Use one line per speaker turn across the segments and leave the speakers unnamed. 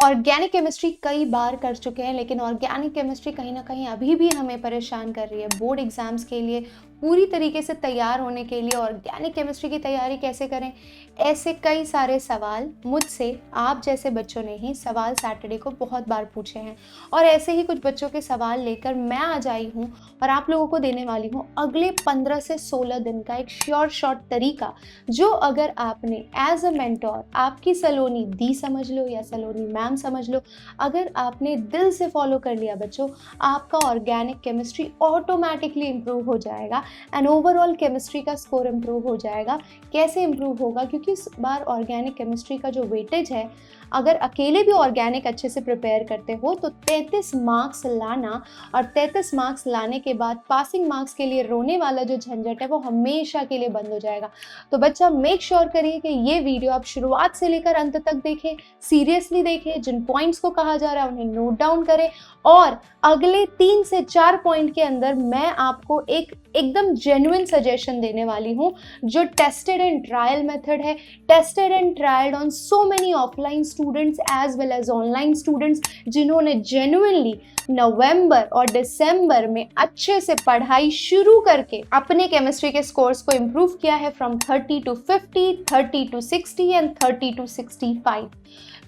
Organic chemistry कई बार कर चुके हैं, लेकिन ऑर्गेनिक केमिस्ट्री कहीं ना कहीं अभी भी हमें परेशान कर रही है। बोर्ड एग्जाम्स के लिए पूरी तरीके से तैयार होने के लिए ऑर्गेनिक केमिस्ट्री की तैयारी कैसे करें, ऐसे कई सारे सवाल मुझसे आप जैसे बच्चों ने ही सवाल सैटरडे को बहुत बार पूछे हैं। और ऐसे ही कुछ बच्चों के सवाल लेकर मैं आज आई हूँ और आप लोगों को देने वाली हूँ अगले 15 से 16 दिन का एक श्योर शॉर्ट तरीका, जो अगर आपने एज अ मेंटोर, आपकी सलोनी दी समझ लो या सलोनी मैम समझ लो, अगर आपने दिल से फॉलो कर लिया बच्चों, आपका ऑर्गेनिक केमिस्ट्री ऑटोमेटिकली इम्प्रूव हो जाएगा एंड ओवरऑल केमिस्ट्री का स्कोर इम्प्रूव हो जाएगा। कैसे इम्प्रूव होगा? क्योंकि इस बार ऑर्गेनिक केमिस्ट्री का जो वेटेज है, अगर अकेले भी ऑर्गेनिक अच्छे से प्रिपेयर करते हो तो 33 मार्क्स लाना, और 33 मार्क्स लाने के बाद पासिंग मार्क्स के लिए रोने वाला जो झंझट है वो हमेशा के लिए बंद हो जाएगा। तो बच्चा मेक श्योर करिए कि ये वीडियो आप शुरुआत से लेकर अंत तक देखें, सीरियसली देखें, जिन पॉइंट्स को कहा जा रहा है उन्हें नोट डाउन करें, और अगले 3 से 4 पॉइंट के अंदर मैं आपको एकदम जेन्युइन सजेशन देने वाली हूँ, जो टेस्टेड एंड ट्रायल मेथड है, tested and trialled on so many offline students as well as online students, जिन्होंने जेन्युइनली नवंबर और दिसंबर में अच्छे से पढ़ाई शुरू करके अपने केमिस्ट्री के स्कोर्स को इम्प्रूव किया है from 30 to 50, 30 to 60 and 30 to 65।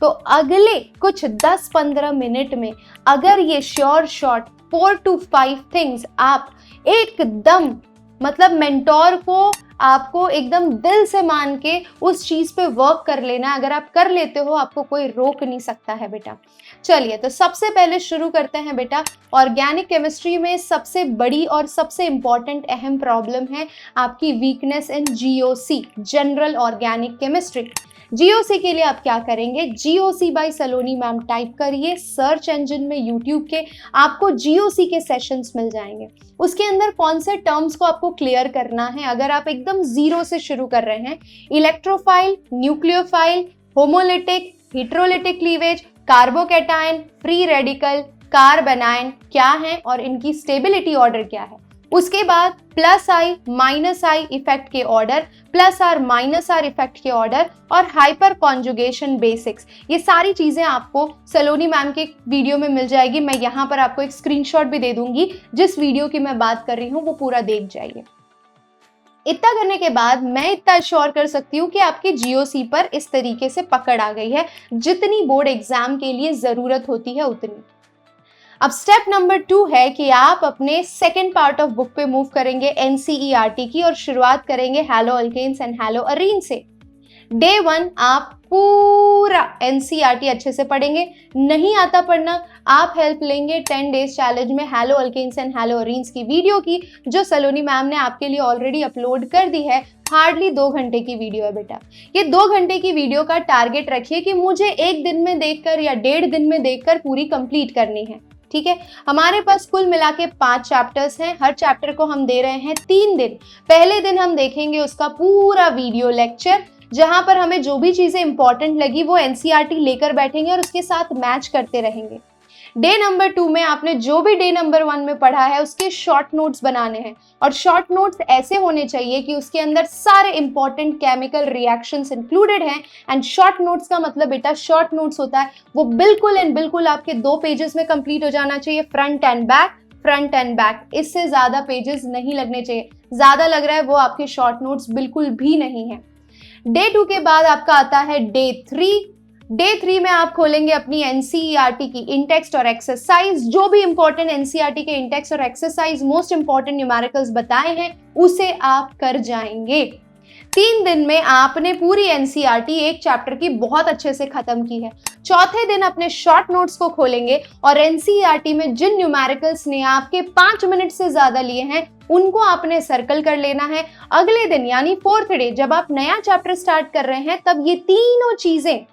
तो अगले कुछ 10-15 मिनट में अगर ये श्योर शॉर्ट 4 to 5 थिंग्स आप एकदम, मतलब मेंटोर को आपको एकदम दिल से मान के उस चीज पे वर्क कर लेना, अगर आप कर लेते हो आपको कोई रोक नहीं सकता है बेटा। चलिए, तो सबसे पहले शुरू करते हैं बेटा। ऑर्गेनिक केमिस्ट्री में सबसे बड़ी और सबसे इंपॉर्टेंट अहम प्रॉब्लम है आपकी weakness in GOC, general organic chemistry. GOC के लिए आप क्या करेंगे? जीओसी बाय सलोनी मैम टाइप करिए सर्च इंजन में यूट्यूब के, आपको जीओसी के सेशंस मिल जाएंगे। उसके अंदर कौन से टर्म्स को आपको क्लियर करना है अगर आप एकदम जीरो से शुरू कर रहे हैं? Electrophile, nucleophile, homolytic, heterolytic cleavage, carbocation, free radical, कार्बेनाइन क्या है और इनकी स्टेबिलिटी ऑर्डर क्या है। उसके बाद plus I minus I effect के order, plus R minus R effect के ऑर्डर, और हाइपर कॉन्जुगेशन बेसिक्स। ये सारी चीजें आपको सलोनी मैम के वीडियो में मिल जाएगी। मैं यहाँ पर आपको एक स्क्रीनशॉट भी दे दूंगी, जिस वीडियो की मैं बात कर रही हूँ वो पूरा देख जाइए। इतना करने के बाद मैं इतना श्योर कर सकती हूँ कि आपके जीओसी पर इस तरीके से पकड़ आ गई है, जितनी बोर्ड एग्जाम के लिए जरूरत होती है उतनी। अब स्टेप नंबर 2 है कि आप अपने सेकेंड पार्ट ऑफ बुक पे मूव करेंगे एनसीईआरटी की, और शुरुआत करेंगे haloalkanes and haloarenes से। डे 1 आप पूरा एनसीईआरटी अच्छे से पढ़ेंगे। नहीं आता पढ़ना, आप हेल्प लेंगे 10 डेज चैलेंज में haloalkanes and haloarenes की वीडियो की, जो सलोनी मैम ने आपके लिए ऑलरेडी अपलोड कर दी है। हार्डली 2 घंटे की वीडियो है बेटा। ये 2 घंटे की वीडियो का टारगेट रखिए कि मुझे 1 दिन में देखकर या 1.5 दिन में देखकर पूरी कंप्लीट करनी है। ठीक है, हमारे पास कुल मिला के 5 चैप्टर्स हैं। हर चैप्टर को हम दे रहे हैं 3 दिन। पहले दिन हम देखेंगे उसका पूरा वीडियो लेक्चर, जहां पर हमें जो भी चीजें इंपॉर्टेंट लगी वो एनसीईआरटी लेकर बैठेंगे और उसके साथ मैच करते रहेंगे। डे नंबर 2 में आपने जो भी डे नंबर 1 में पढ़ा है उसके शॉर्ट नोट्स बनाने हैं, और शॉर्ट नोट्स ऐसे होने चाहिए कि उसके अंदर सारे इंपॉर्टेंट केमिकल रिएक्शंस इंक्लूडेड हैं। एंड शॉर्ट नोट्स का मतलब बेटा, शॉर्ट नोट्स होता है वो बिल्कुल एंड बिल्कुल आपके 2 पेजेस में कंप्लीट हो जाना चाहिए, front end back, front end back. इससे ज्यादा पेजेस नहीं लगने चाहिए। ज्यादा लग रहा है वो आपके शॉर्ट नोट्स बिल्कुल भी नहीं है। डे 2 के बाद आपका आता है डे 3। डे 3 में आप खोलेंगे अपनी एनसीईआरटी की इंटेक्स्ट और एक्सरसाइज, जो भी इंपॉर्टेंट एनसीईआरटी के इंटेक्स्ट और एक्सरसाइज मोस्ट इंपॉर्टेंट न्यूमेरिकल्स बताए हैं उसे आप कर जाएंगे। 3 दिन में आपने पूरी एनसीईआरटी एक चैप्टर की बहुत अच्छे से खत्म की है। चौथे दिन अपने शॉर्ट नोट्स को खोलेंगे और एनसीईआरटी में जिन न्यूमेरिकल्स ने आपके 5 मिनट से ज्यादा लिए हैं उनको आपने सर्कल कर लेना है। अगले दिन यानी 4th डे जब आप नया चैप्टर स्टार्ट कर रहे हैं, तब ये तीनों चीजें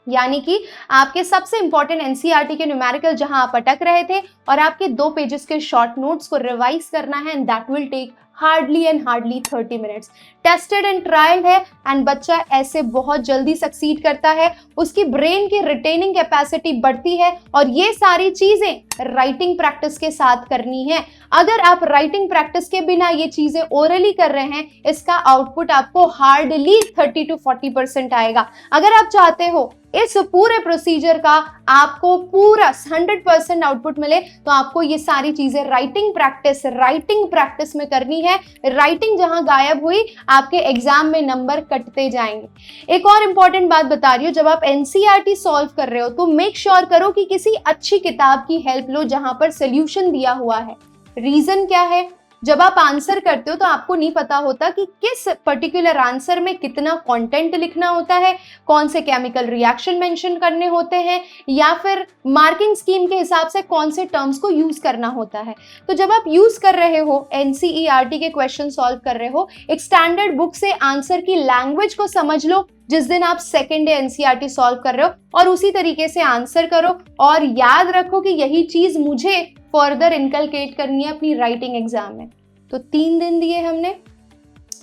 यानी कि आपके सबसे इंपॉर्टेंट एनसीईआरटी के न्यूमेरिकल जहां आप अटक रहे थे और आपके 2 पेजेस के शॉर्ट नोट्स को रिवाइज करना है, and that will take hardly and hardly 30 minutes. Tested and trial है एंड बच्चा ऐसे बहुत जल्दी सक्सीड करता है, उसकी ब्रेन की रिटेनिंग कैपेसिटी बढ़ती है और ये सारी चीजें राइटिंग प्रैक्टिस के साथ करनी है। अगर आप राइटिंग प्रैक्टिस के बिना ये चीजें ओरली कर रहे हैं, इसका आउटपुट आपको हार्डली 30 to 40% आएगा। अगर आप चाहते हो इस पूरे प्रोसीजर का आपको पूरा 100% आउटपुट मिले, तो आपको ये सारी चीजें राइटिंग प्रैक्टिस में करनी है। राइटिंग जहां गायब हुई, आपके एग्जाम में नंबर कटते जाएंगे। एक और इंपॉर्टेंट बात बता रही हूँ, जब आप एनसीईआरटी सॉल्व कर रहे हो तो मेक श्योर करो कि किसी अच्छी किताब की हेल्प लो जहां पर सोल्यूशन दिया हुआ है। रीजन क्या है? जब आप आंसर करते हो तो आपको नहीं पता होता कि किस पर्टिकुलर आंसर में कितना कंटेंट लिखना होता है, कौन से केमिकल रिएक्शन मेंशन करने होते हैं, या फिर मार्किंग स्कीम के हिसाब से कौन से टर्म्स को यूज करना होता है। तो जब आप यूज कर रहे हो, एनसीईआरटी के क्वेश्चन सॉल्व कर रहे हो, एक स्टैंडर्ड बुक से आंसर की लैंग्वेज को समझ लो जिस दिन आप सेकेंड डे एनसीईआरटी सॉल्व कर रहे हो, और उसी तरीके से आंसर करो। और याद रखो कि यही चीज मुझे फर्दर इनकलकेट करनी है अपनी राइटिंग एग्जाम में। तो 3 दिन दिए हमने,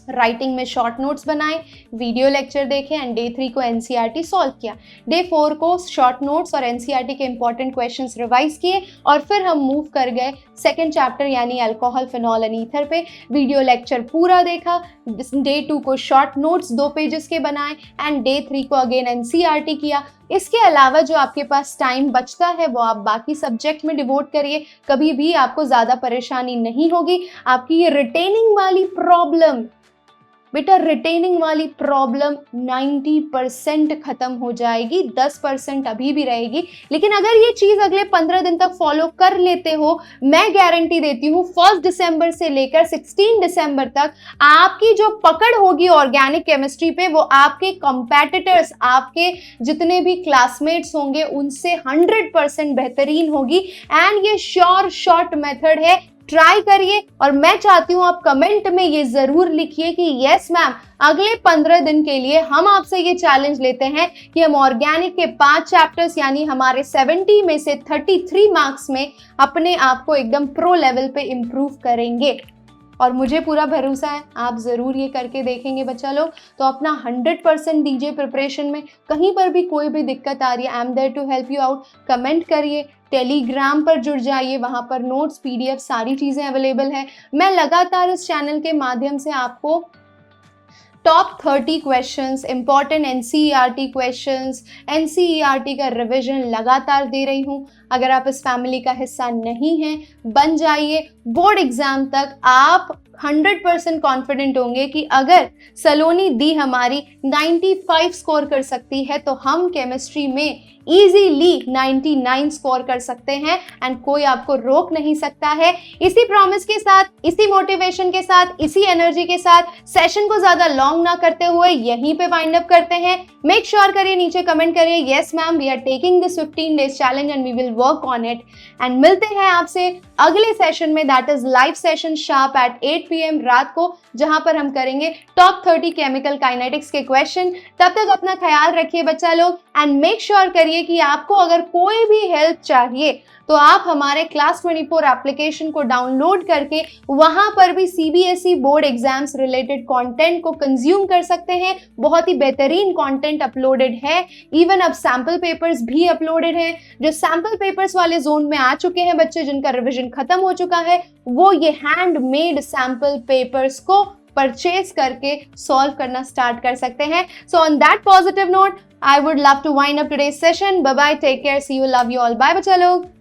राइटिंग में शॉर्ट नोट्स बनाए, वीडियो लेक्चर देखे एंड डे 3 को एनसीईआरटी सॉल्व किया। डे 4 को शॉर्ट नोट्स और एनसीईआरटी के इंपॉर्टेंट क्वेश्चंस रिवाइज किए और फिर हम मूव कर गए सेकंड चैप्टर यानी अल्कोहल, फिनॉल एंड ईथर पे। वीडियो लेक्चर पूरा देखा, डे 2 को शॉर्ट नोट्स 2 पेजेस के बनाए एंड डे 3 को अगेन एनसीईआरटी किया। इसके अलावा जो आपके पास टाइम बचता है वो आप बाकी सब्जेक्ट में डिवोट करिए, कभी भी आपको ज़्यादा परेशानी नहीं होगी। आपकी ये रिटेनिंग वाली प्रॉब्लम, बेटा रिटेनिंग वाली प्रॉब्लम 90% खत्म हो जाएगी, 10% अभी भी रहेगी। लेकिन अगर ये चीज अगले 15 दिन तक फॉलो कर लेते हो, मैं गारंटी देती हूँ 1 दिसंबर से लेकर 16 दिसंबर तक आपकी जो पकड़ होगी ऑर्गेनिक केमिस्ट्री पे, वो आपके कंपेटिटर्स, आपके जितने भी क्लासमेट्स होंगे उनसे 100% बेहतरीन होगी। एंड ये श्योर शॉर्ट मेथड है, ट्राई करिए। और मैं चाहती हूँ आप कमेंट में ये जरूर लिखिए कि यस मैम, अगले 15 दिन के लिए हम आपसे ये चैलेंज लेते हैं कि हम ऑर्गेनिक के 5 चैप्टर्स यानी हमारे 70 में से 33 मार्क्स में अपने आप को एकदम प्रो लेवल पे इम्प्रूव करेंगे। और मुझे पूरा भरोसा है आप ज़रूर ये करके देखेंगे बच्चा लोग। तो अपना 100% दीजिए प्रिपरेशन में। कहीं पर भी कोई भी दिक्कत आ रही है, I am there to help you out. Comment करिए, टेलीग्राम पर जुड़ जाइए, वहाँ पर नोट्स, पीडीएफ सारी चीज़ें अवेलेबल है। मैं लगातार इस चैनल के माध्यम से आपको top 30 questions, important NCERT questions, NCERT का रिवीजन लगातार दे रही हूँ। अगर आप इस फैमिली का हिस्सा नहीं हैं, बन जाइए। बोर्ड एग्जाम तक आप 100% कॉन्फिडेंट होंगे कि अगर सलोनी दी हमारी 95 स्कोर कर सकती है तो हम केमिस्ट्री में इजीली 99 स्कोर कर सकते हैं एंड कोई आपको रोक नहीं सकता है। इसी प्रॉमिस के साथ, इसी मोटिवेशन के साथ, इसी एनर्जी के साथ सेशन को ज्यादा लॉन्ग ना करते हुए यहीं पे वाइंड अप करते हैं। मेक श्योर करिए, नीचे कमेंट करिए yes ma'am we are taking this 15 days challenge and we will work on it. And मिलते हैं आपसे अगले सेशन में, that is live session sharp at 8 PM रात को, जहां पर हम करेंगे टॉप 30 केमिकल काइनेटिक्स के क्वेश्चन। तब तक अपना ख्याल रखिए बच्चा लोग एंड मेक श्योर करिए कि आपको अगर कोई भी हेल्प चाहिए तो आप हमारे क्लास 24 एप्लीकेशन को डाउनलोड करके वहां पर भी CBSE board exams related content को कंज्यूम कर सकते हैं। बहुत ही बेहतरीन कंटेंट अपलोडेड है, इवन अब सैंपल पेपर्स भी अपलोडेड हैं। जो सैंपल पेपर्स वाले जोन में आ चुके हैं बच्चे, जिनका रिवीजन खत्म हो चुका है, वो ये हैंडमेड सैंपल पेपर्स को परचेज करके सॉल्व करना स्टार्ट कर सकते हैं। So on that positive note, I would love to wind up today's session. Bye bye, take care, see you, love you all. Bye बच्चा लोग।